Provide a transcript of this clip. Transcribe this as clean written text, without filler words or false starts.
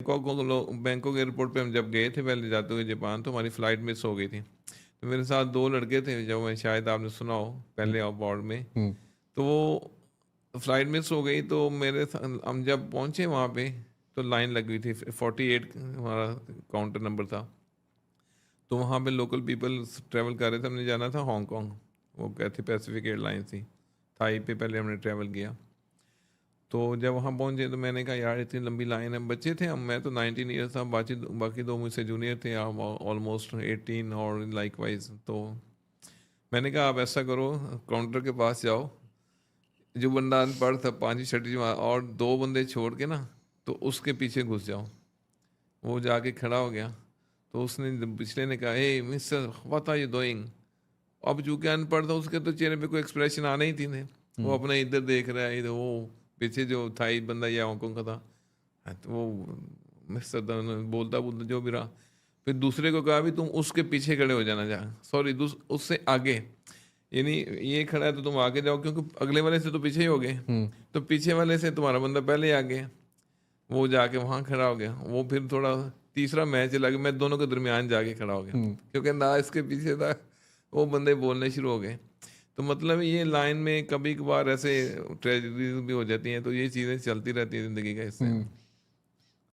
Bangkok airport पे हम जब गए थे पहले जाते हुए जापान, तो हमारी फ़्लाइट मिस हो गई थी। तो मेरे साथ 2 लड़के थे, जो मैं शायद आपने सुना हो हुँ, पहले अबॉर्ड में। हुँ, तो वो फ़्लाइट मिस हो गई, तो हम जब पहुँचे वहाँ पे तो लाइन लगी हुई थी, 48 हमारा काउंटर नंबर था। तो वहाँ पे लोकल पीपल्स ट्रैवल कर रहे थे, हमने जाना था हांगकांग, वो कैथी पैसिफिक एयरलाइंस थी। थाई पे पहले हमने ट्रैवल किया। तो जब वहाँ पहुँचे तो मैंने कहा यार इतनी लंबी लाइन है, बच्चे थे हम, मैं तो 19 ईयर्स था, बाकी बाकी 2 मुझसे जूनियर थे, हम ऑलमोस्ट 18 और लाइक वाइज। तो मैंने कहा आप ऐसा करो, काउंटर के पास जाओ, जो बंदा अनपढ़ था 5वीं 6वीं और 2 बंदे छोड़ के ना, तो उसके पीछे घुस जाओ। वो जाके खड़ा हो गया, तो उसने पिछले ने कहा hey mister what are you doing. अब चूंकि अनपढ़ था, उसके तो चेहरे पे कोई एक्सप्रेशन आने ही थी नहीं। वो हुँ, अपना इधर देख रहा है, इधर वो पीछे जो थाई बंदा या हांगकांग का था, हाँ, तो वो मिस्टर बोलता बोलता जो भी रहा। फिर दूसरे को कहा भी तुम उसके पीछे खड़े हो जाना, जा सॉरी उससे आगे, यानी ये खड़ा है तो तुम आगे जाओ, क्योंकि अगले वाले से तो पीछे ही हो गए, हुँ, तो पीछे वाले से तुम्हारा बंदा पहले ही आ गया। वो जाके वहाँ खड़ा हो गया, वो फिर थोड़ा तीसरा मैच लगा, मैं दोनों के दरमियान जाके खड़ा हो गया, हुँ, क्योंकि ना इसके पीछे था, वो बंदे बोलने शुरू हो गए। तो मतलब ये लाइन में कभी कभार ऐसे ट्रेजेडीज भी हो जाती हैं, तो ये चीज़ें चलती रहती है ज़िंदगी का हिस्से हुँ। में।